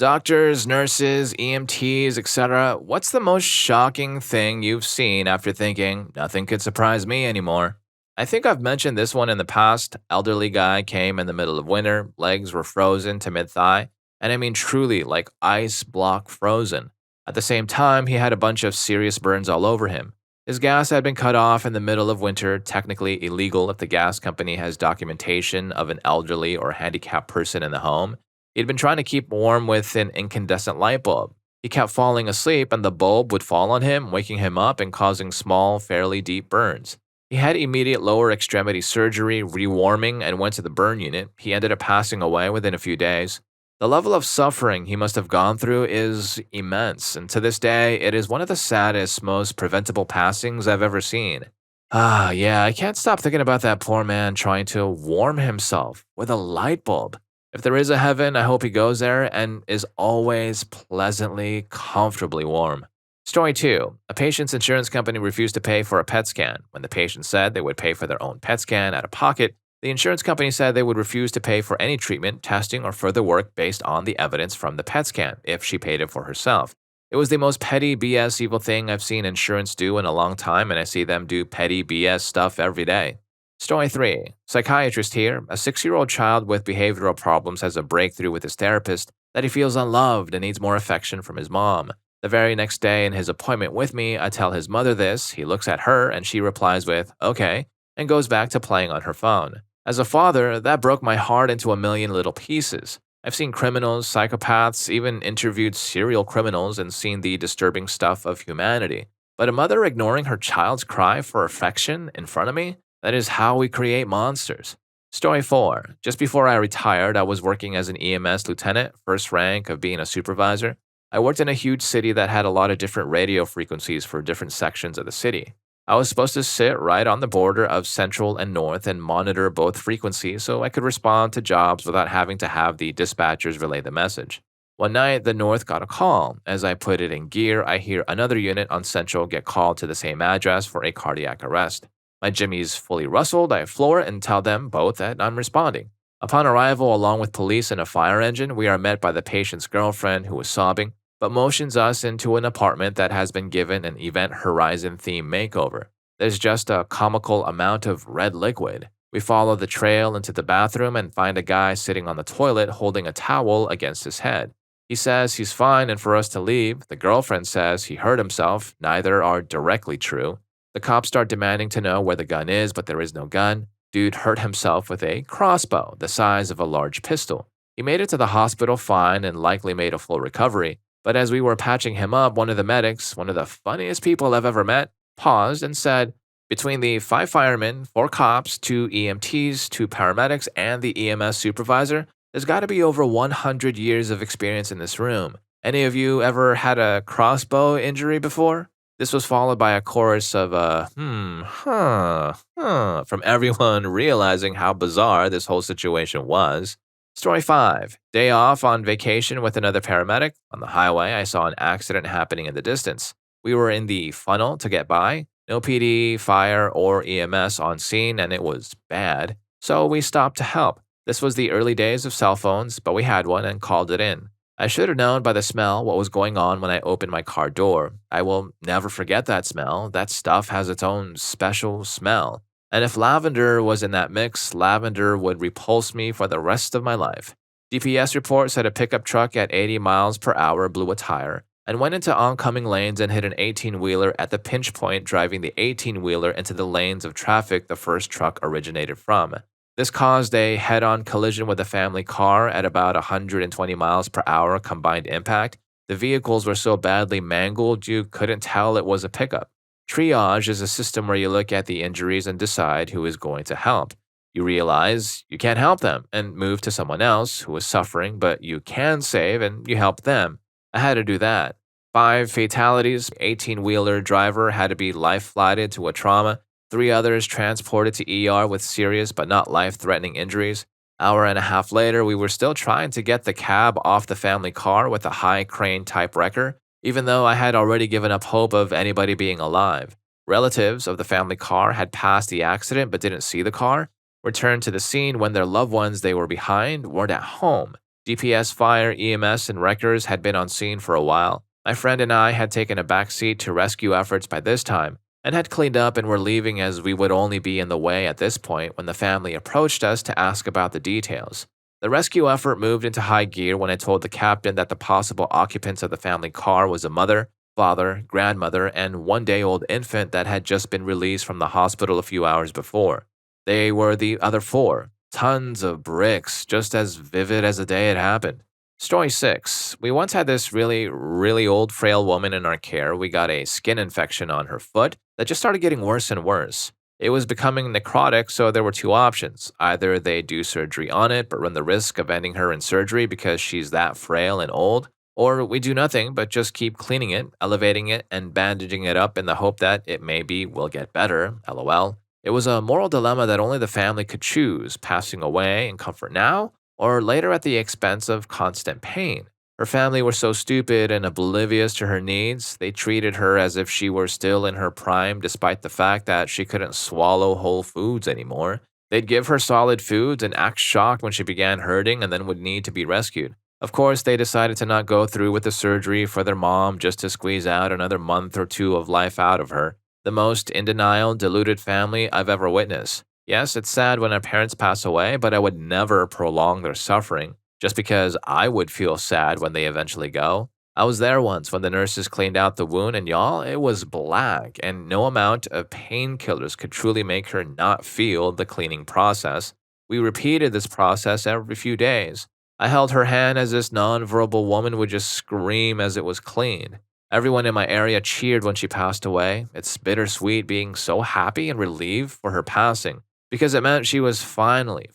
Doctors, nurses, EMTs, etc. What's the most shocking thing you've seen after thinking, nothing could surprise me anymore? I think I've mentioned this one in the past. Elderly guy came in the middle of winter, legs were frozen to mid thigh, and I mean truly like ice block frozen. At the same time, he had a bunch of serious burns all over him. His gas had been cut off in the middle of winter, technically illegal if the gas company has documentation of an elderly or handicapped person in the home. He'd been trying to keep warm with an incandescent light bulb. He kept falling asleep, and the bulb would fall on him, waking him up and causing small, fairly deep burns. He had immediate lower extremity surgery, rewarming, and went to the burn unit. He ended up passing away within a few days. The level of suffering he must have gone through is immense, and to this day, it is one of the saddest, most preventable passings I've ever seen. Yeah, I can't stop thinking about that poor man trying to warm himself with a light bulb. If there is a heaven, I hope he goes there and is always pleasantly, comfortably warm. Story 2. A patient's insurance company refused to pay for a PET scan. When the patient said they would pay for their own PET scan out of pocket, the insurance company said they would refuse to pay for any treatment, testing, or further work based on the evidence from the PET scan if she paid it for herself. It was the most petty BS evil thing I've seen insurance do in a long time, and I see them do petty BS stuff every day. Story 3. Psychiatrist here. A 6-year-old child with behavioral problems has a breakthrough with his therapist that he feels unloved and needs more affection from his mom. The very next day in his appointment with me, I tell his mother this. He looks at her and she replies with, okay, and goes back to playing on her phone. As a father, that broke my heart into a million little pieces. I've seen criminals, psychopaths, even interviewed serial criminals and seen the disturbing stuff of humanity. But a mother ignoring her child's cry for affection in front of me? That is how we create monsters. Story 4. Just before I retired, I was working as an EMS lieutenant, first rank of being a supervisor. I worked in a huge city that had a lot of different radio frequencies for different sections of the city. I was supposed to sit right on the border of central and north and monitor both frequencies so I could respond to jobs without having to have the dispatchers relay the message. One night, the north got a call. As I put it in gear, I hear another unit on central get called to the same address for a cardiac arrest. My jimmies fully rustled, I floor it and tell them both that I'm responding. Upon arrival, along with police and a fire engine, we are met by the patient's girlfriend, who is sobbing, but motions us into an apartment that has been given an Event Horizon theme makeover. There's just a comical amount of red liquid. We follow the trail into the bathroom and find a guy sitting on the toilet holding a towel against his head. He says he's fine and for us to leave. The girlfriend says he hurt himself. Neither are directly true. The cops start demanding to know where the gun is, but there is no gun. Dude hurt himself with a crossbow, the size of a large pistol. He made it to the hospital fine and likely made a full recovery, but as we were patching him up, one of the medics, one of the funniest people I've ever met, paused and said, between the 5 firemen, 4 cops, 2 EMTs, 2 paramedics, and the EMS supervisor, there's got to be over 100 years of experience in this room. Any of you ever had a crossbow injury before? This was followed by a chorus of from everyone realizing how bizarre this whole situation was. Story 5. Day off on vacation with another paramedic. On the highway, I saw an accident happening in the distance. We were in the funnel to get by. No PD, fire, or EMS on scene, and it was bad. So we stopped to help. This was the early days of cell phones, but we had one and called it in. I should have known by the smell what was going on when I opened my car door. I will never forget that smell. That stuff has its own special smell. And if lavender was in that mix, lavender would repulse me for the rest of my life. DPS report said a pickup truck at 80 miles per hour blew a tire and went into oncoming lanes and hit an 18-wheeler at the pinch point, driving the 18-wheeler into the lanes of traffic the first truck originated from. This caused a head-on collision with a family car at about 120 miles per hour combined impact. The vehicles were so badly mangled you couldn't tell it was a pickup. Triage is a system where you look at the injuries and decide who is going to help. You realize you can't help them and move to someone else who is suffering, but you can save and you help them. I had to do that. 5 fatalities, 18-wheeler driver had to be life-flighted to a trauma. 3 others transported to ER with serious but not life-threatening injuries. Hour and a half later, we were still trying to get the cab off the family car with a high crane type wrecker, even though I had already given up hope of anybody being alive. Relatives of the family car had passed the accident but didn't see the car, returned to the scene when their loved ones they were behind weren't at home. DPS, fire, EMS, and wreckers had been on scene for a while. My friend and I had taken a back seat to rescue efforts by this time, and had cleaned up and were leaving as we would only be in the way at this point when the family approached us to ask about the details. The rescue effort moved into high gear when I told the captain that the possible occupants of the family car was a mother, father, grandmother, and 1-day-old infant that had just been released from the hospital a few hours before. They were the other four. Tons of bricks, just as vivid as the day it happened. Story 6. We once had this really old, frail woman in our care. We got a skin infection on her foot that just started getting worse and worse. It was becoming necrotic, so there were two options. Either they do surgery on it, but run the risk of ending her in surgery because she's that frail and old, or we do nothing but just keep cleaning it, elevating it, and bandaging it up in the hope that it maybe will get better, lol. It was a moral dilemma that only the family could choose, passing away in comfort now, or later at the expense of constant pain. Her family were so stupid and oblivious to her needs, they treated her as if she were still in her prime despite the fact that she couldn't swallow whole foods anymore. They'd give her solid foods and act shocked when she began hurting and then would need to be rescued. Of course, they decided to not go through with the surgery for their mom just to squeeze out another month or two of life out of her. The most in denial, deluded family I've ever witnessed. Yes, it's sad when our parents pass away, but I would never prolong their suffering just because I would feel sad when they eventually go. I was there once when the nurses cleaned out the wound, and y'all, it was black, and no amount of painkillers could truly make her not feel the cleaning process. We repeated this process every few days. I held her hand as this nonverbal woman would just scream as it was cleaned. Everyone in my area cheered when she passed away. It's bittersweet being so happy and relieved for her passing, because it meant she was finally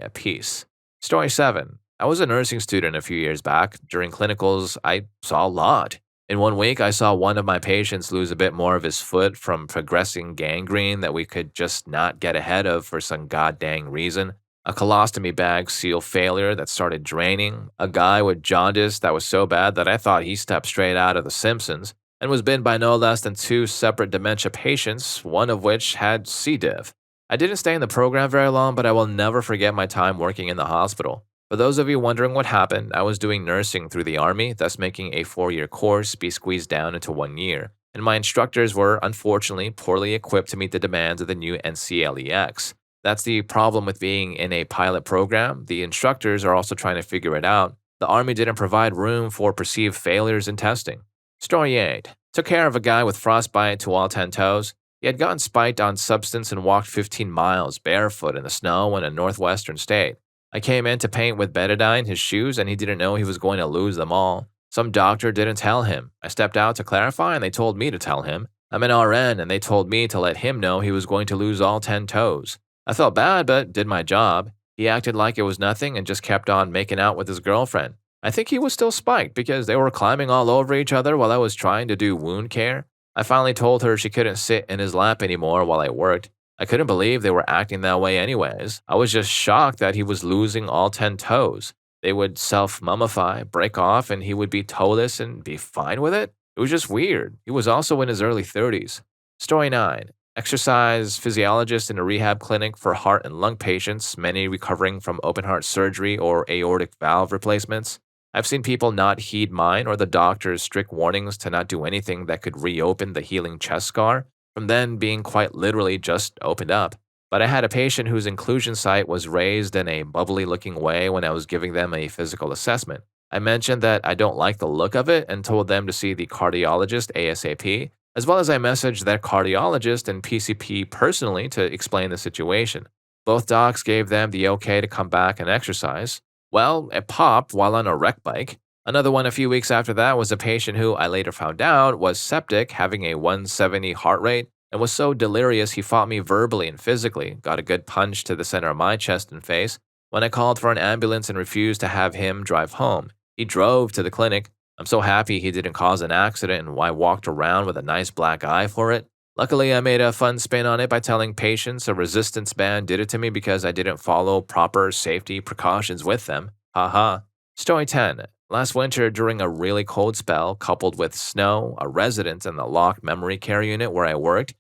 at peace. Story 7. I was a nursing student a few years back. During clinicals, I saw a lot. In 1 week, I saw one of my patients lose a bit more of his foot from progressing gangrene that we could just not get ahead of for some goddamn reason. A colostomy bag seal failure that started draining. A guy with jaundice that was so bad that I thought he stepped straight out of The Simpsons and was bitten by no less than 2 separate dementia patients, one of which had C. diff. I didn't stay in the program very long, but I will never forget my time working in the hospital. For those of you wondering what happened, I was doing nursing through the Army, thus making a 4-year course be squeezed down into 1 year, and my instructors were, unfortunately, poorly equipped to meet the demands of the new NCLEX. That's the problem with being in a pilot program. The instructors are also trying to figure it out. The Army didn't provide room for perceived failures in testing. Story 8. Took care of a guy with frostbite to all 10 toes. He had gotten spiked on substance and walked 15 miles barefoot in the snow in a northwestern state. I came in to paint with betadine his shoes, and he didn't know he was going to lose them all. Some doctor didn't tell him. I stepped out to clarify, and they told me to tell him. I'm an RN, and they told me to let him know he was going to lose all 10 toes. I felt bad, but did my job. He acted like it was nothing and just kept on making out with his girlfriend. I think he was still spiked because they were climbing all over each other while I was trying to do wound care. I finally told her she couldn't sit in his lap anymore while I worked. I couldn't believe they were acting that way anyways. I was just shocked that he was losing all 10 toes. They would self-mummify, break off, and he would be toeless and be fine with it. It was just weird. He was also in his early 30s. Story 9. Exercise physiologist in a rehab clinic for heart and lung patients, many recovering from open heart surgery or aortic valve replacements. I've seen people not heed mine or the doctor's strict warnings to not do anything that could reopen the healing chest scar, from then being quite literally just opened up. But I had a patient whose inclusion site was raised in a bubbly-looking way when I was giving them a physical assessment. I mentioned that I don't like the look of it and told them to see the cardiologist ASAP, as well as I messaged their cardiologist and PCP personally to explain the situation. Both docs gave them the okay to come back and exercise. Well, it popped while on a rec bike. Another one a few weeks after that was a patient who I later found out was septic, having a 170 heart rate, and was so delirious he fought me verbally and physically, got a good punch to the center of my chest and face. When I called for an ambulance and refused to have him drive home, he drove to the clinic. I'm so happy he didn't cause an accident and I walked around with a nice black eye for it. Luckily, I made a fun spin on it by telling patients a resistance band did it to me because I didn't follow proper safety precautions with them. Haha. Story 10. Last winter, during a really cold spell, coupled with snow, a resident in the locked memory care unit where I worked,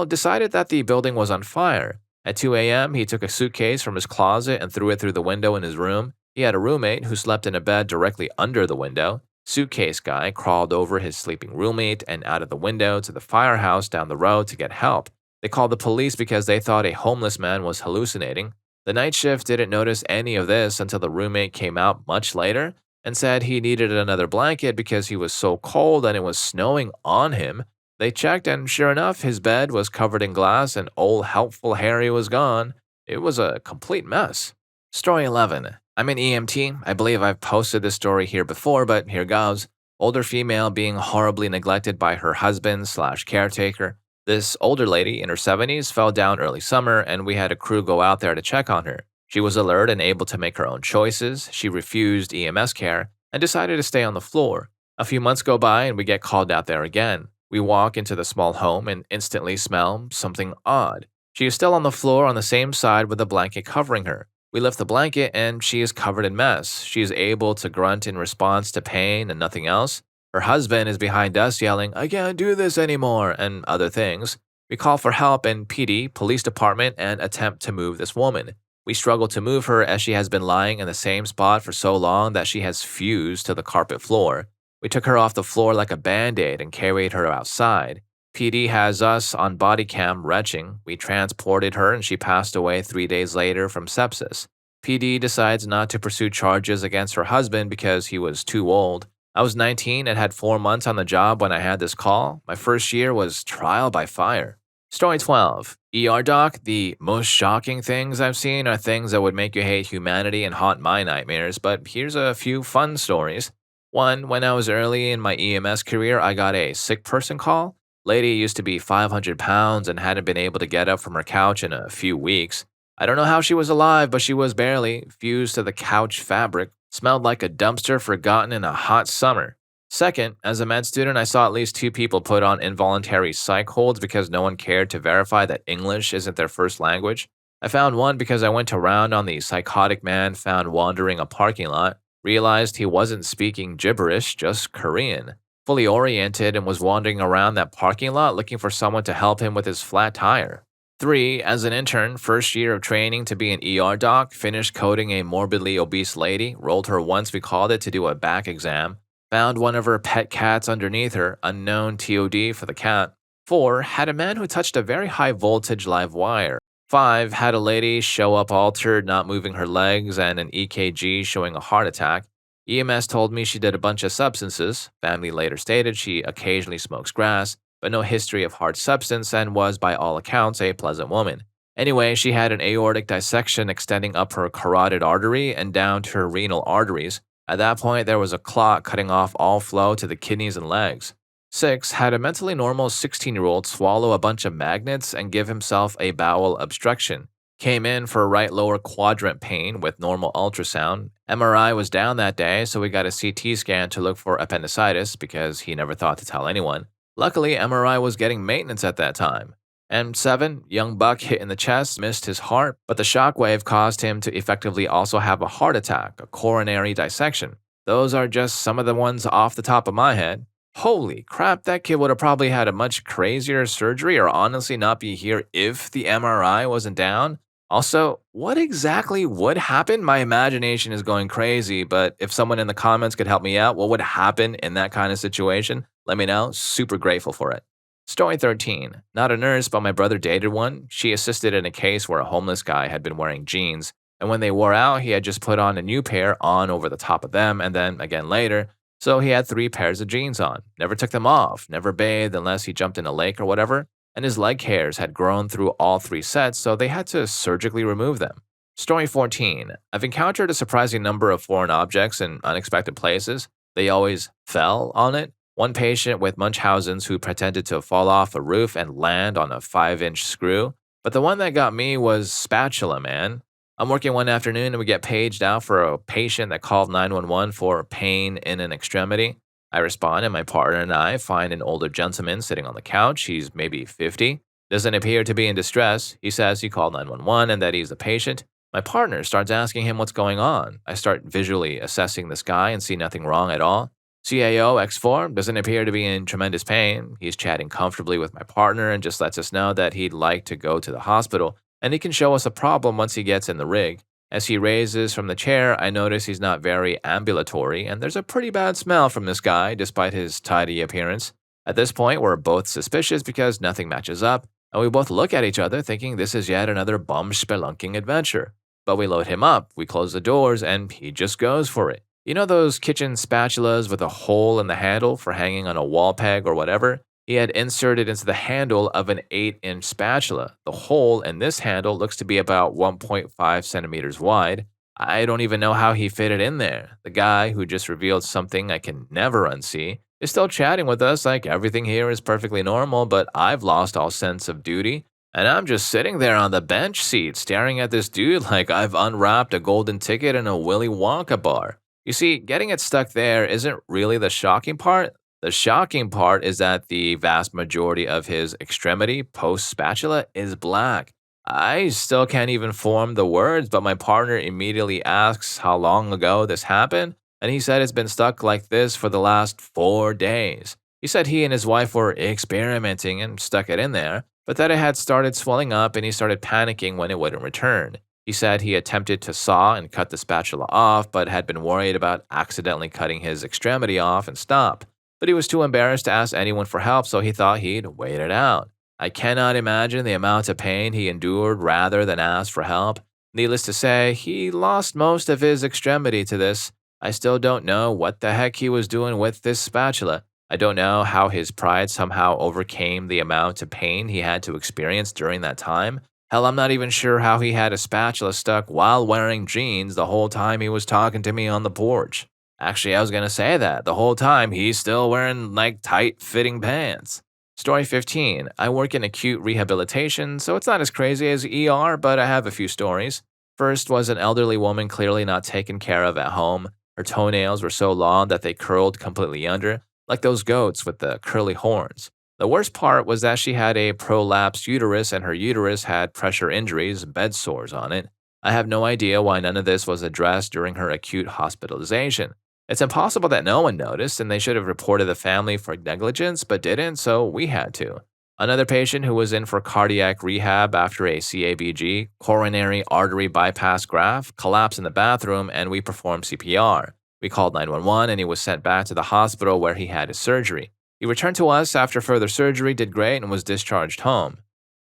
decided that the building was on fire. At 2 a.m., he took a suitcase from his closet and threw it through the window in his room. He had a roommate who slept in a bed directly under the window. Suitcase guy crawled over his sleeping roommate and out of the window to the firehouse down the road to get help. They called the police because they thought a homeless man was hallucinating. The night shift didn't notice any of this until the roommate came out much later and said he needed another blanket because he was so cold and it was snowing on him. They checked, and sure enough, his bed was covered in glass and old helpful Harry was gone. It was a complete mess. Story 11. I'm an EMT. I believe I've posted this story here before, but here goes. Older female being horribly neglected by her husband/caretaker. This older lady in her 70s fell down early summer, and we had a crew go out there to check on her. She was alert and able to make her own choices. She refused EMS care and decided to stay on the floor. A few months go by, and we get called out there again. We walk into the small home and instantly smell something odd. She is still on the floor on the same side with a blanket covering her. We lift the blanket and she is covered in mess. She is able to grunt in response to pain and nothing else. Her husband is behind us yelling, "I can't do this anymore," and other things. We call for help in PD, police department, and attempt to move this woman. We struggle to move her as she has been lying in the same spot for so long that she has fused to the carpet floor. We took her off the floor like a band-aid and carried her outside. PD has us on body cam retching. We transported her and she passed away 3 days later from sepsis. PD decides not to pursue charges against her husband because he was too old. I was 19 and had 4 months on the job when I had this call. My first year was trial by fire. Story 12. ER Doc, the most shocking things I've seen are things that would make you hate humanity and haunt my nightmares, but here's a few fun stories. One, when I was early in my EMS career, I got a sick person call. Lady used to be 500 pounds and hadn't been able to get up from her couch in a few weeks. I don't know how she was alive, but she was barely fused to the couch fabric, smelled like a dumpster forgotten in a hot summer. Second, as a med student, I saw at least 2 people put on involuntary psych holds because no one cared to verify that English isn't their first language. I found one because I went around on the psychotic man found wandering a parking lot, realized he wasn't speaking gibberish, just Korean. Fully oriented and was wandering around that parking lot looking for someone to help him with his flat tire. 3. As an intern, first year of training to be an ER doc, finished coding a morbidly obese lady, rolled her once we called it to do a back exam, found one of her pet cats underneath her, unknown TOD for the cat. 4. Had a man who touched a very high voltage live wire. 5. Had a lady show up altered, not moving her legs, and an EKG showing a heart attack. EMS told me she did a bunch of substances. Family later stated she occasionally smokes grass, but no history of hard substance and was, by all accounts, a pleasant woman. Anyway, she had an aortic dissection extending up her carotid artery and down to her renal arteries. At that point, there was a clot cutting off all flow to the kidneys and legs. 6. Had a mentally normal 16-year-old swallow a bunch of magnets and give himself a bowel obstruction. Came in for right lower quadrant pain with normal ultrasound. MRI was down that day, so we got a CT scan to look for appendicitis because he never thought to tell anyone. Luckily, MRI was getting maintenance at that time. And 7, young buck hit in the chest, missed his heart, but the shockwave caused him to effectively also have a heart attack, a coronary dissection. Those are just some of the ones off the top of my head. Holy crap, that kid would have probably had a much crazier surgery or honestly not be here if the MRI wasn't down. Also, what exactly would happen? My imagination is going crazy, but if someone in the comments could help me out, what would happen in that kind of situation? Let me know. Super grateful for it. Story 13. Not a nurse, but my brother dated one. She assisted in a case where a homeless guy had been wearing jeans, and when they wore out, he had just put on a new pair on over the top of them, and then again later. So he had 3 pairs of jeans on. Never took them off, never bathed unless he jumped in a lake or whatever. And his leg hairs had grown through all 3 sets, so they had to surgically remove them. Story 14. I've encountered a surprising number of foreign objects in unexpected places. They always fell on it. One patient with Munchausen's who pretended to fall off a roof and land on a 5-inch screw. But the one that got me was spatula, man. I'm working one afternoon and we get paged out for a patient that called 911 for pain in an extremity. I respond, and my partner and I find an older gentleman sitting on the couch. He's maybe 50. Doesn't appear to be in distress. He says he called 911 and that he's the patient. My partner starts asking him what's going on. I start visually assessing this guy and see nothing wrong at all. CAO X4 doesn't appear to be in tremendous pain. He's chatting comfortably with my partner and just lets us know that he'd like to go to the hospital and he can show us a problem once he gets in the rig. As he raises from the chair, I notice he's not very ambulatory, and there's a pretty bad smell from this guy despite his tidy appearance. At this point, we're both suspicious because nothing matches up, and we both look at each other thinking this is yet another bum spelunking adventure. But we load him up, we close the doors, and he just goes for it. You know those kitchen spatulas with a hole in the handle for hanging on a wall peg or whatever? He had inserted into the handle of an 8-inch spatula. The hole in this handle looks to be about 1.5 centimeters wide. I don't even know how he fit it in there. The guy who just revealed something I can never unsee is still chatting with us like everything here is perfectly normal, but I've lost all sense of duty. And I'm just sitting there on the bench seat staring at this dude like I've unwrapped a golden ticket in a Willy Wonka bar. You see, getting it stuck there isn't really the shocking part. The shocking part is that the vast majority of his extremity post spatula is black. I still can't even form the words, but my partner immediately asks how long ago this happened, and he said it's been stuck like this for the last 4 days. He said he and his wife were experimenting and stuck it in there, but that it had started swelling up and he started panicking when it wouldn't return. He said he attempted to saw and cut the spatula off, but had been worried about accidentally cutting his extremity off and stop. But he was too embarrassed to ask anyone for help, so he thought he'd wait it out. I cannot imagine the amount of pain he endured rather than ask for help. Needless to say, he lost most of his extremity to this. I still don't know what the heck he was doing with this spatula. I don't know how his pride somehow overcame the amount of pain he had to experience during that time. Hell, I'm not even sure how he had a spatula stuck while wearing jeans the whole time he was talking to me on the porch. Actually, I was going to say that. The whole time, he's still wearing, like, tight-fitting pants. Story 15. I work in acute rehabilitation, so it's not as crazy as ER, but I have a few stories. First was an elderly woman clearly not taken care of at home. Her toenails were so long that they curled completely under, like those goats with the curly horns. The worst part was that she had a prolapsed uterus and her uterus had pressure injuries, bed sores on it. I have no idea why none of this was addressed during her acute hospitalization. It's impossible that no one noticed, and they should have reported the family for negligence, but didn't, so we had to. Another patient who was in for cardiac rehab after a CABG, coronary artery bypass graft, collapsed in the bathroom, and we performed CPR. We called 911, and he was sent back to the hospital where he had his surgery. He returned to us after further surgery, did great, and was discharged home.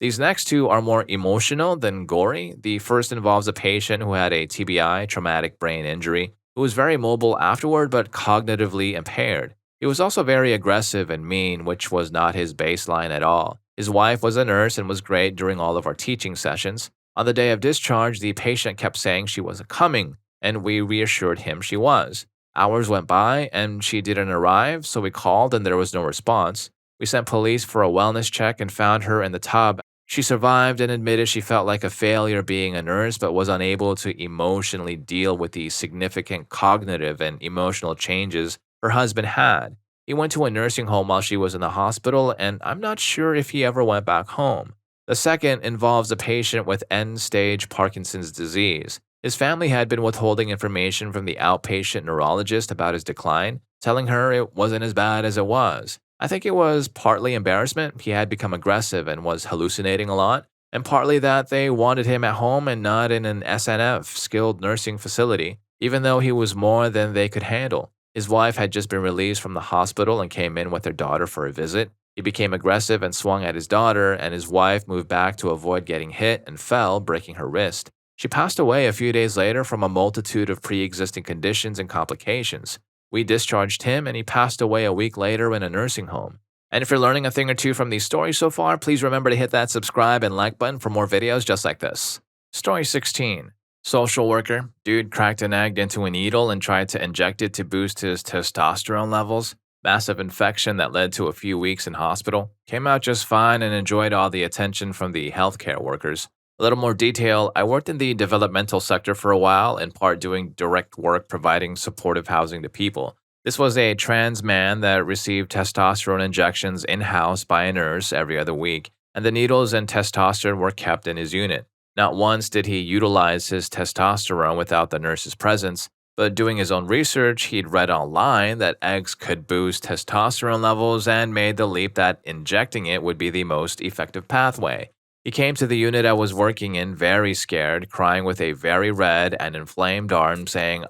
These next two are more emotional than gory. The first involves a patient who had a TBI, traumatic brain injury, who was very mobile afterward but cognitively impaired. He was also very aggressive and mean, which was not his baseline at all. His wife was a nurse and was great during all of our teaching sessions. On the day of discharge, the patient kept saying she wasn't coming, and we reassured him she was. Hours went by, and she didn't arrive, so we called and there was no response. We sent police for a wellness check and found her in the tub. She survived and admitted she felt like a failure being a nurse, but was unable to emotionally deal with the significant cognitive and emotional changes her husband had. He went to a nursing home while she was in the hospital, and I'm not sure if he ever went back home. The second involves a patient with end-stage Parkinson's disease. His family had been withholding information from the outpatient neurologist about his decline, telling her it wasn't as bad as it was. I think it was partly embarrassment. He had become aggressive and was hallucinating a lot, and partly that they wanted him at home and not in an SNF, skilled nursing facility, even though he was more than they could handle. His wife had just been released from the hospital and came in with their daughter for a visit. He became aggressive and swung at his daughter, and his wife moved back to avoid getting hit and fell, breaking her wrist. She passed away a few days later from a multitude of pre-existing conditions and complications. We discharged him, and he passed away a week later in a nursing home. And if you're learning a thing or two from these stories so far, please remember to hit that subscribe and like button for more videos just like this. Story 16. Social worker. Dude cracked an egg into a needle and tried to inject it to boost his testosterone levels. Massive infection that led to a few weeks in hospital. Came out just fine and enjoyed all the attention from the healthcare workers. A little more detail, I worked in the developmental sector for a while, in part doing direct work providing supportive housing to people. This was a trans man that received testosterone injections in-house by a nurse every other week, and the needles and testosterone were kept in his unit. Not once did he utilize his testosterone without the nurse's presence, but doing his own research, he'd read online that eggs could boost testosterone levels and made the leap that injecting it would be the most effective pathway. He came to the unit I was working in very scared, crying with a very red and inflamed arm, saying,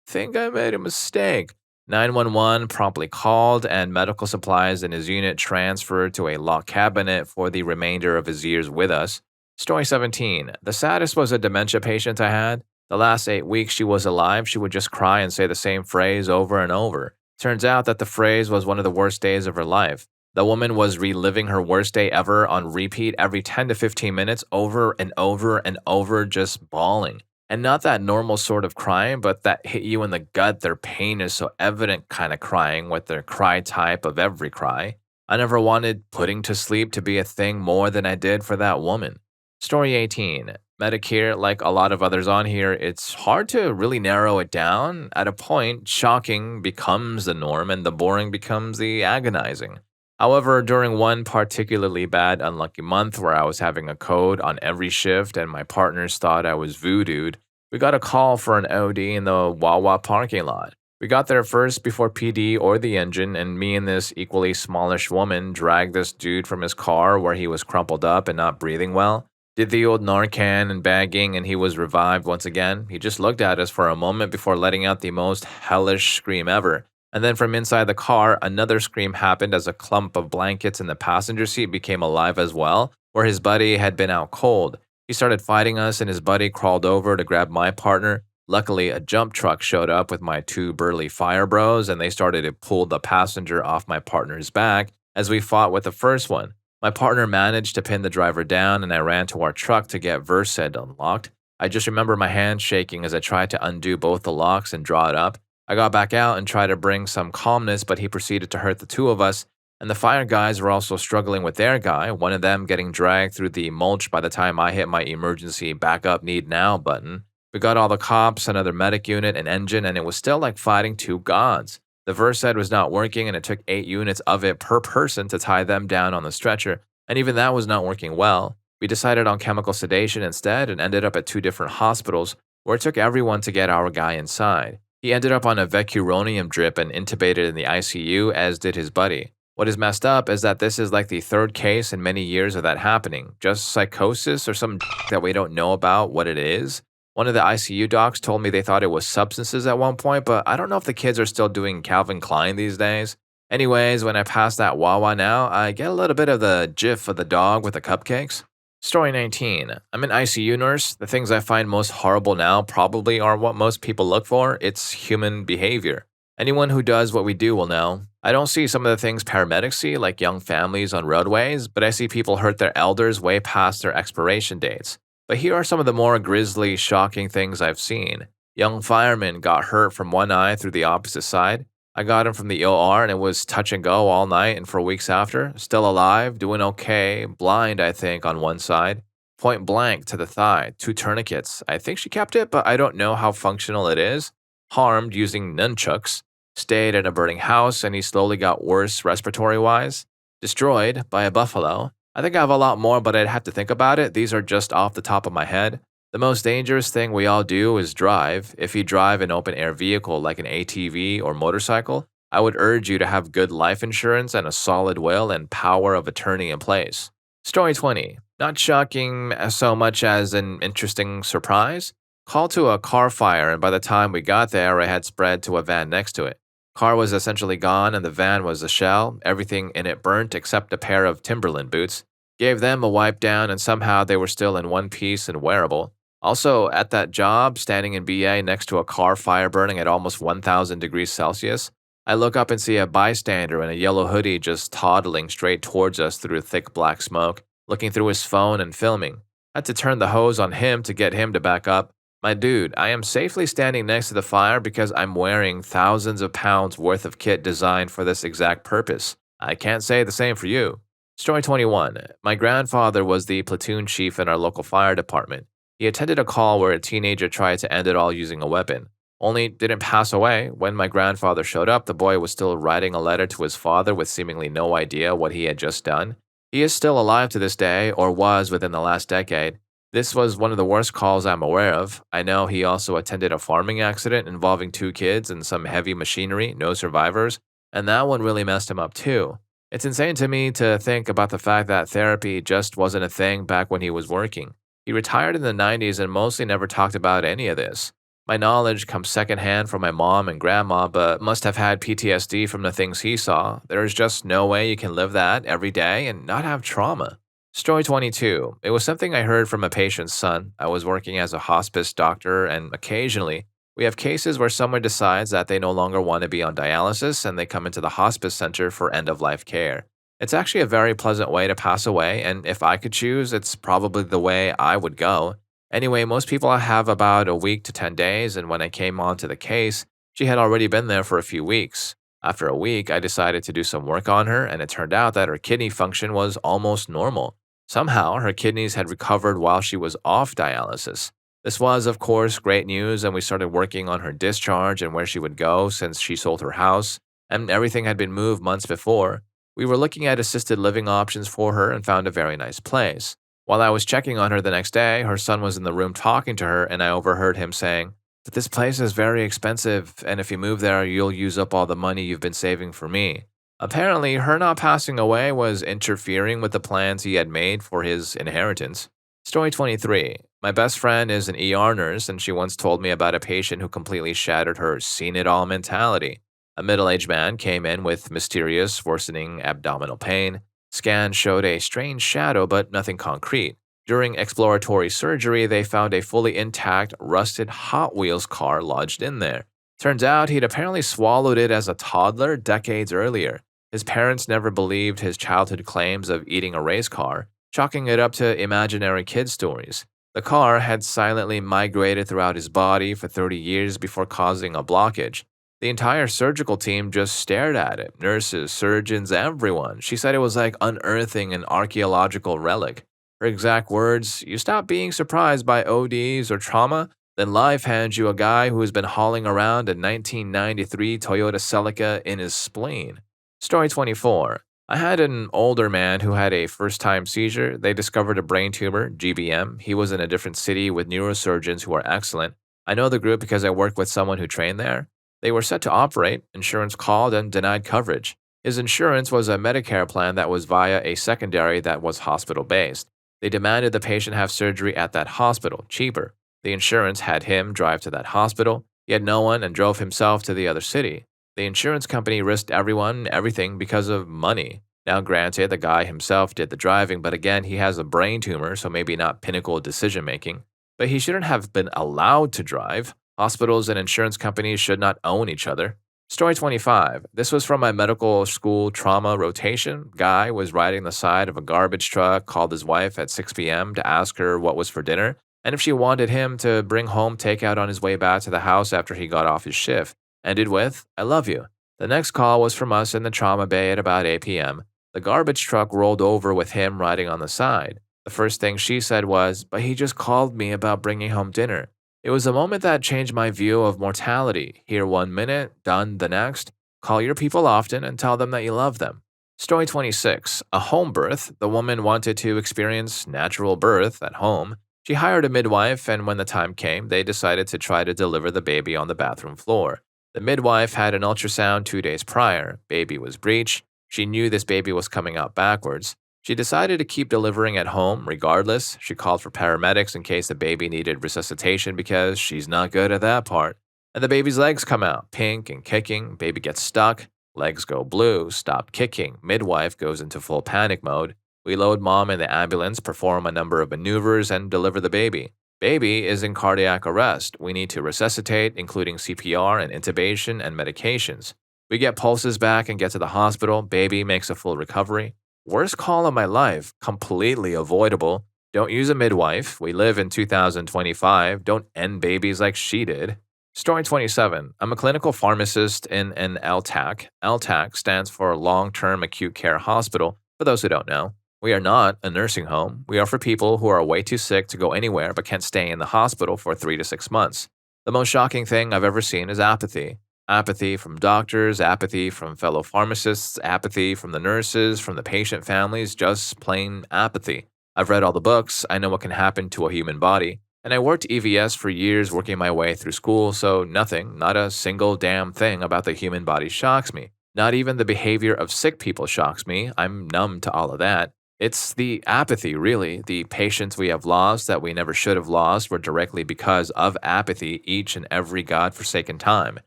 think I made a mistake. 911 promptly called, and medical supplies in his unit transferred to a locked cabinet for the remainder of his years with us. Story 17. The saddest was a dementia patient I had. The last 8 weeks she was alive, she would just cry and say the same phrase over and over. Turns out that the phrase was one of the worst days of her life. The woman was reliving her worst day ever on repeat every 10 to 15 minutes over and over and over, just bawling. And not that normal sort of crying, but that hit you in the gut, their pain is so evident kind of crying with their cry type of every cry. I never wanted putting to sleep to be a thing more than I did for that woman. Story 18. Medicare, like a lot of others on here, it's hard to really narrow it down. At a point, shocking becomes the norm and the boring becomes the agonizing. However, during one particularly bad, unlucky month where I was having a code on every shift and my partners thought I was voodooed, we got a call for an OD in the Wawa parking lot. We got there first before PD or the engine, and me and this equally smallish woman dragged this dude from his car where he was crumpled up and not breathing well. Did the old Narcan and bagging, and he was revived once again. He just looked at us for a moment before letting out the most hellish scream ever. And then from inside the car, another scream happened as a clump of blankets in the passenger seat became alive as well, where his buddy had been out cold. He started fighting us, and his buddy crawled over to grab my partner. Luckily, a jump truck showed up with my two burly fire bros, and they started to pull the passenger off my partner's back as we fought with the first one. My partner managed to pin the driver down, and I ran to our truck to get Versed unlocked. I just remember my hands shaking as I tried to undo both the locks and draw it up. I got back out and tried to bring some calmness, but he proceeded to hurt the two of us, and the fire guys were also struggling with their guy, one of them getting dragged through the mulch by the time I hit my emergency backup need now button. We got all the cops, another medic unit, an engine, and it was still like fighting two gods. The Versed was not working, and it took 8 units of it per person to tie them down on the stretcher, and even that was not working well. We decided on chemical sedation instead and ended up at 2 different hospitals where it took everyone to get our guy inside. He ended up on a vecuronium drip and intubated in the ICU, as did his buddy. What is messed up is that this is like the 3rd case in many years of that happening. Just psychosis or some that we don't know about what it is. One of the ICU docs told me they thought it was substances at one point, but I don't know if the kids are still doing Calvin Klein these days. Anyways, when I pass that Wawa now, I get a little bit of the gif of the dog with the cupcakes. Story 19. I'm an ICU nurse. The things I find most horrible now probably are what most people look for. It's human behavior. Anyone who does what we do will know. I don't see some of the things paramedics see, like young families on roadways, but I see people hurt their elders way past their expiration dates. But here are some of the more grisly, shocking things I've seen. Young fireman got hurt from one eye through the opposite side. I got him from the OR and it was touch and go all night and for weeks after. Still alive, doing okay, blind I think on one side. Point blank to the thigh, 2 tourniquets. I think she kept it, but I don't know how functional it is. Harmed using nunchucks. Stayed at a burning house and he slowly got worse respiratory-wise. Destroyed by a buffalo. I think I have a lot more, but I'd have to think about it. These are just off the top of my head. The most dangerous thing we all do is drive. If you drive an open-air vehicle like an ATV or motorcycle, I would urge you to have good life insurance and a solid will and power of attorney in place. Story 20. Not shocking so much as an interesting surprise. Call to a car fire, and by the time we got there, it had spread to a van next to it. Car was essentially gone and the van was a shell. Everything in it burnt except a pair of Timberland boots. Gave them a wipe down and somehow they were still in one piece and wearable. Also, at that job, standing in BA next to a car fire burning at almost 1,000 degrees Celsius, I look up and see a bystander in a yellow hoodie just toddling straight towards us through thick black smoke, looking through his phone and filming. I had to turn the hose on him to get him to back up. My dude, I am safely standing next to the fire because I'm wearing thousands of pounds worth of kit designed for this exact purpose. I can't say the same for you. Story 21. My grandfather was the platoon chief in our local fire department. He attended a call where a teenager tried to end it all using a weapon. Only didn't pass away. When my grandfather showed up, the boy was still writing a letter to his father with seemingly no idea what he had just done. He is still alive to this day, or was within the last decade. This was one of the worst calls I'm aware of. I know he also attended a farming accident involving 2 kids and some heavy machinery, no survivors, and that one really messed him up too. It's insane to me to think about the fact that therapy just wasn't a thing back when he was working. He retired in the 90s and mostly never talked about any of this. My knowledge comes secondhand from my mom and grandma, but must have had PTSD from the things he saw. There's just no way you can live that every day and not have trauma. Story 22. It was something I heard from a patient's son. I was working as a hospice doctor, and occasionally, we have cases where someone decides that they no longer want to be on dialysis and they come into the hospice center for end of life care. It's actually a very pleasant way to pass away, and if I could choose, it's probably the way I would go. Anyway, most people have about a week to 10 days, and when I came onto the case, she had already been there for a few weeks. After a week, I decided to do some work on her, and it turned out that her kidney function was almost normal. Somehow, her kidneys had recovered while she was off dialysis. This was, of course, great news, and we started working on her discharge and where she would go since she sold her house, and everything had been moved months before. We were looking at assisted living options for her and found a very nice place. While I was checking on her the next day, her son was in the room talking to her, and I overheard him saying, "But this place is very expensive, and if you move there, you'll use up all the money you've been saving for me." Apparently, her not passing away was interfering with the plans he had made for his inheritance. Story 23. My best friend is an ER nurse, and she once told me about a patient who completely shattered her seen it all mentality. A middle aged man came in with mysterious, worsening abdominal pain. Scans showed a strange shadow, but nothing concrete. During exploratory surgery, they found a fully intact, rusted Hot Wheels car lodged in there. Turns out he'd apparently swallowed it as a toddler decades earlier. His parents never believed his childhood claims of eating a race car, chalking it up to imaginary kid stories. The car had silently migrated throughout his body for 30 years before causing a blockage. The entire surgical team just stared at it nurses, surgeons, everyone. She said it was like unearthing an archaeological relic. Her exact words, "You stop being surprised by ODs or trauma, then life hands you a guy who has been hauling around a 1993 Toyota Celica in his spleen." Story 24. I had an older man who had a first time seizure. They discovered a brain tumor, GBM. He was in a different city with neurosurgeons who are excellent. I know the group because I worked with someone who trained there. They were set to operate. Insurance called and denied coverage. His insurance was a Medicare plan that was via a secondary that was hospital based. They demanded the patient have surgery at that hospital, cheaper. The insurance had him drive to that hospital. He had no one and drove himself to the other city. The insurance company risked everyone and everything because of money. Now, granted, the guy himself did the driving, but again, he has a brain tumor, so maybe not pinnacle decision making. But he shouldn't have been allowed to drive. Hospitals and insurance companies should not own each other. Story 25. This was from my medical school trauma rotation. Guy was riding the side of a garbage truck, called his wife at 6 p.m. to ask her what was for dinner, and if she wanted him to bring home takeout on his way back to the house after he got off his shift. Ended with, "I love you." The next call was from us in the trauma bay at about 8 p.m. The garbage truck rolled over with him riding on the side. The first thing she said was, "But he just called me about bringing home dinner." It was a moment that changed my view of mortality. Here 1 minute, done the next. Call your people often and tell them that you love them. Story 26. A home birth. The woman wanted to experience natural birth at home. She hired a midwife, and when the time came, they decided to try to deliver the baby on the bathroom floor. The midwife had an ultrasound 2 days prior. Baby was breech. She knew this baby was coming out backwards. She decided to keep delivering at home regardless. She called for paramedics in case the baby needed resuscitation because she's not good at that part. And the baby's legs come out, pink and kicking. Baby gets stuck. Legs go blue, stop kicking. Midwife goes into full panic mode. We load mom in the ambulance, perform a number of maneuvers, and deliver the baby. Baby is in cardiac arrest. We need to resuscitate, including CPR and intubation and medications. We get pulses back and get to the hospital. Baby makes a full recovery. Worst call of my life, completely avoidable. Don't use a midwife. We live in 2025. Don't end babies like she did. Story 27. I'm a clinical pharmacist in an LTAC. LTAC stands for Long-Term Acute Care Hospital, for those who don't know. We are not a nursing home. We are for people who are way too sick to go anywhere but can't stay in the hospital for 3 to 6 months. The most shocking thing I've ever seen is apathy. Apathy from doctors, apathy from fellow pharmacists, apathy from the nurses, from the patient families, just plain apathy. I've read all the books, I know what can happen to a human body, and I worked EVS for years working my way through school, so nothing, not a single damn thing about the human body shocks me. Not even the behavior of sick people shocks me. I'm numb to all of that. It's the apathy, really. The patients we have lost that we never should have lost were directly because of apathy each and every godforsaken time.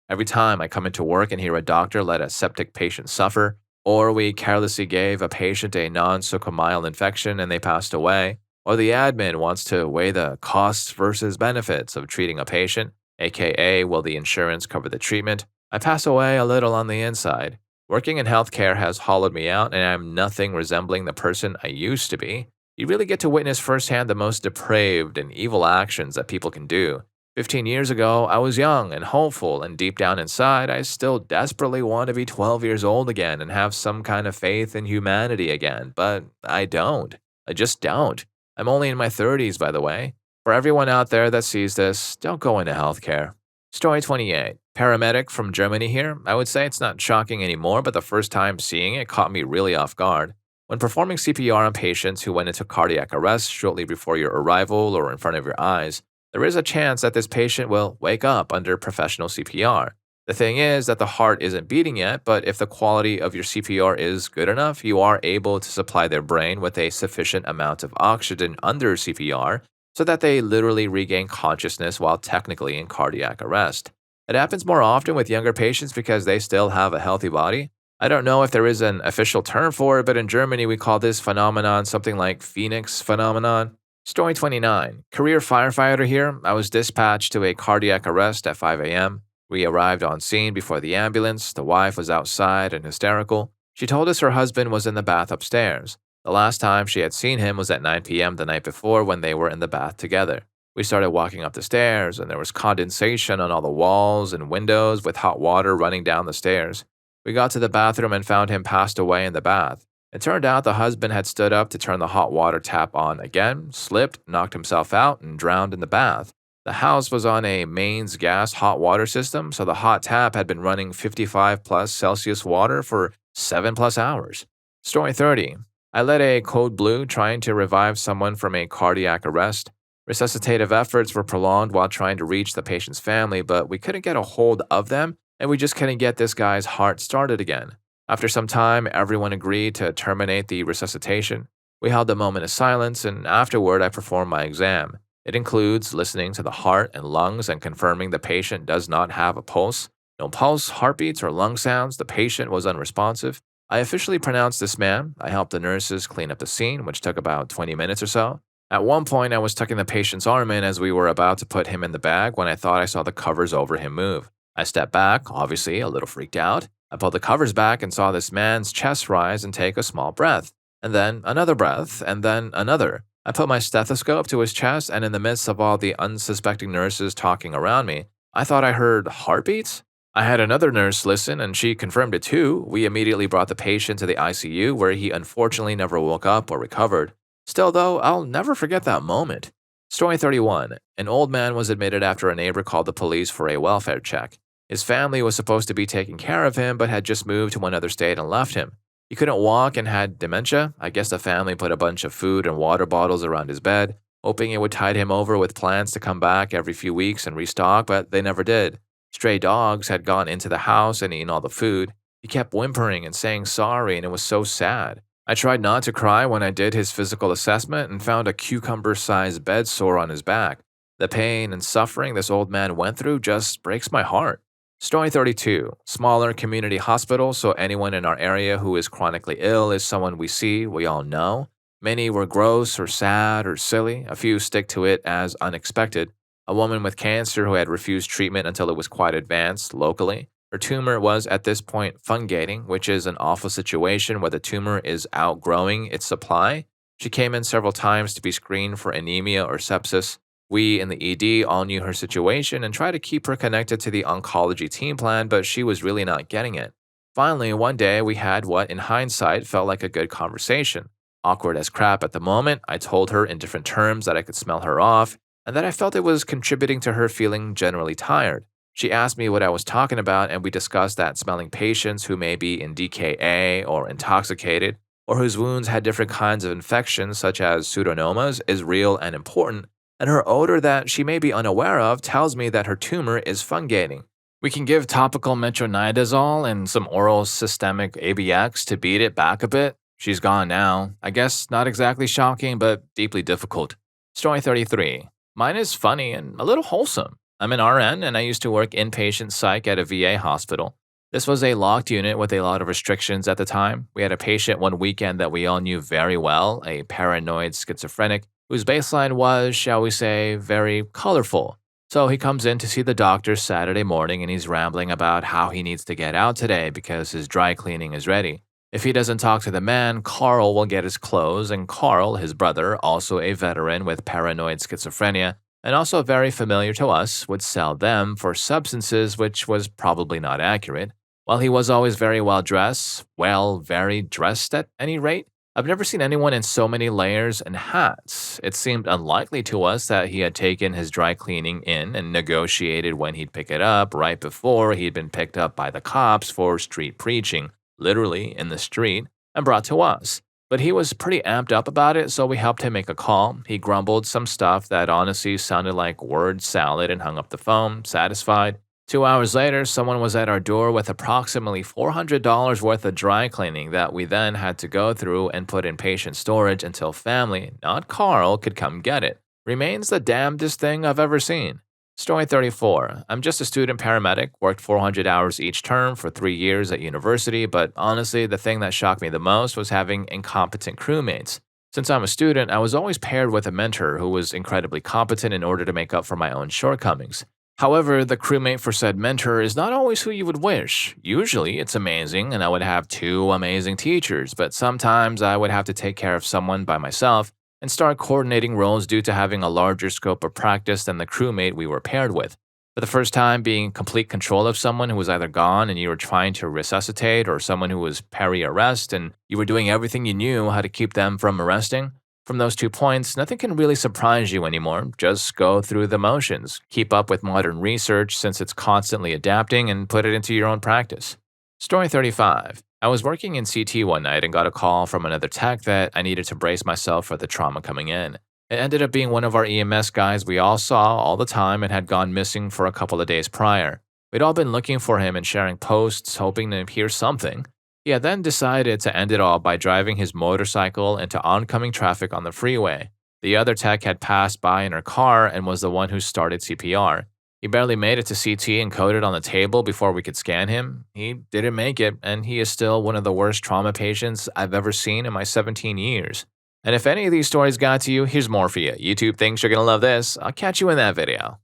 Every time I come into work and hear a doctor let a septic patient suffer, or we carelessly gave a patient a non-suchomial infection and they passed away, or the admin wants to weigh the costs versus benefits of treating a patient, aka will the insurance cover the treatment, I pass away a little on the inside. Working in healthcare has hollowed me out, and I'm nothing resembling the person I used to be. You really get to witness firsthand the most depraved and evil actions that people can do. 15 years ago, I was young and hopeful, and deep down inside, I still desperately want to be 12 years old again and have some kind of faith in humanity again, but I don't. I just don't. I'm only in my 30s, by the way. For everyone out there that sees this, don't go into healthcare. Story 28. Paramedic from Germany here. I would say it's not shocking anymore, but the first time seeing it caught me really off guard. When performing CPR on patients who went into cardiac arrest shortly before your arrival or in front of your eyes, there is a chance that this patient will wake up under professional CPR. The thing is that the heart isn't beating yet, but if the quality of your CPR is good enough, you are able to supply their brain with a sufficient amount of oxygen under CPR so that they literally regain consciousness while technically in cardiac arrest. It happens more often with younger patients because they still have a healthy body. I don't know if there is an official term for it, but in Germany we call this phenomenon something like Phoenix phenomenon. Story 29. Career firefighter here. I was dispatched to a cardiac arrest at 5 a.m. We arrived on scene before the ambulance. The wife was outside and hysterical. She told us her husband was in the bath upstairs. The last time she had seen him was at 9 p.m. the night before when they were in the bath together. We started walking up the stairs, and there was condensation on all the walls and windows with hot water running down the stairs. We got to the bathroom and found him passed away in the bath. It turned out the husband had stood up to turn the hot water tap on again, slipped, knocked himself out, and drowned in the bath. The house was on a mains gas hot water system, so the hot tap had been running 55 plus Celsius water for 7 plus hours. Story 30. I led a code blue trying to revive someone from a cardiac arrest. Resuscitative efforts were prolonged while trying to reach the patient's family, but we couldn't get a hold of them, and we just couldn't get this guy's heart started again. After some time, everyone agreed to terminate the resuscitation. We held a moment of silence, and afterward, I performed my exam. It includes listening to the heart and lungs and confirming the patient does not have a pulse. No pulse, heartbeats, or lung sounds. The patient was unresponsive. I officially pronounced this man. I helped the nurses clean up the scene, which took about 20 minutes or so. At one point, I was tucking the patient's arm in as we were about to put him in the bag when I thought I saw the covers over him move. I stepped back, obviously a little freaked out. I pulled the covers back and saw this man's chest rise and take a small breath, and then another breath, and then another. I put my stethoscope to his chest, and in the midst of all the unsuspecting nurses talking around me, I thought I heard heartbeats. I had another nurse listen, and she confirmed it too. We immediately brought the patient to the ICU, where he unfortunately never woke up or recovered. Still, though, I'll never forget that moment. Story 31. An old man was admitted after a neighbor called the police for a welfare check. His family was supposed to be taking care of him, but had just moved to another state and left him. He couldn't walk and had dementia. I guess the family put a bunch of food and water bottles around his bed, hoping it would tide him over with plans to come back every few weeks and restock, but they never did. Stray dogs had gone into the house and eaten all the food. He kept whimpering and saying sorry, and it was so sad. I tried not to cry when I did his physical assessment and found a cucumber-sized bed sore on his back. The pain and suffering this old man went through just breaks my heart. Story 32. Smaller community hospital, so anyone in our area who is chronically ill is someone we all know. Many were gross or sad or silly. A few stick to it as unexpected. A woman with cancer who had refused treatment until it was quite advanced locally. Her tumor was at this point fungating, which is an awful situation where the tumor is outgrowing its supply. She came in several times to be screened for anemia or sepsis. We in the ED all knew her situation and tried to keep her connected to the oncology team plan, but she was really not getting it. Finally, one day we had what in hindsight felt like a good conversation. Awkward as crap at the moment, I told her in different terms that I could smell her off and that I felt it was contributing to her feeling generally tired. She asked me what I was talking about, and we discussed that smelling patients who may be in DKA or intoxicated, or whose wounds had different kinds of infections such as pseudomonas is real and important, and her odor that she may be unaware of tells me that her tumor is fungating. We can give topical metronidazole and some oral systemic ABX to beat it back a bit. She's gone now. I guess not exactly shocking, but deeply difficult. Story 33. Mine is funny and a little wholesome. I'm an RN and I used to work inpatient psych at a VA hospital. This was a locked unit with a lot of restrictions at the time. We had a patient one weekend that we all knew very well, a paranoid schizophrenic, whose baseline was, shall we say, very colorful. So he comes in to see the doctor Saturday morning and he's rambling about how he needs to get out today because his dry cleaning is ready. If he doesn't talk to the man, Carl will get his clothes, and Carl, his brother, also a veteran with paranoid schizophrenia, and also very familiar to us, would sell them for substances, which was probably not accurate. While he was always very well dressed, well, very dressed at any rate, I've never seen anyone in so many layers and hats. It seemed unlikely to us that he had taken his dry cleaning in and negotiated when he'd pick it up right before he'd been picked up by the cops for street preaching, literally in the street, and brought to us. But he was pretty amped up about it, so we helped him make a call. He grumbled some stuff that honestly sounded like word salad and hung up the phone, satisfied. 2 hours later, someone was at our door with approximately $400 worth of dry cleaning that we then had to go through and put in patient storage until family, not Carl, could come get it. Remains the damnedest thing I've ever seen. Story 34. I'm just a student paramedic, worked 400 hours each term for 3 years at university, but honestly, the thing that shocked me the most was having incompetent crewmates. Since I'm a student, I was always paired with a mentor who was incredibly competent in order to make up for my own shortcomings. However, the crewmate for said mentor is not always who you would wish. Usually, it's amazing, and I would have two amazing teachers, but sometimes I would have to take care of someone by myself and start coordinating roles due to having a larger scope of practice than the crewmate we were paired with. For the first time, being in complete control of someone who was either gone and you were trying to resuscitate, or someone who was peri-arrest and you were doing everything you knew how to keep them from arresting. From those 2 points, nothing can really surprise you anymore. Just go through the motions, keep up with modern research since it's constantly adapting, and put it into your own practice. Story 35. I was working in CT one night and got a call from another tech that I needed to brace myself for the trauma coming in. It ended up being one of our EMS guys we all saw all the time and had gone missing for a couple of days prior. We'd all been looking for him and sharing posts, hoping to hear something. He had then decided to end it all by driving his motorcycle into oncoming traffic on the freeway. The other tech had passed by in her car and was the one who started CPR. He barely made it to CT and coded on the table before we could scan him. He didn't make it, and he is still one of the worst trauma patients I've ever seen in my 17 years. And if any of these stories got to you, here's more for you. YouTube thinks you're going to love this. I'll catch you in that video.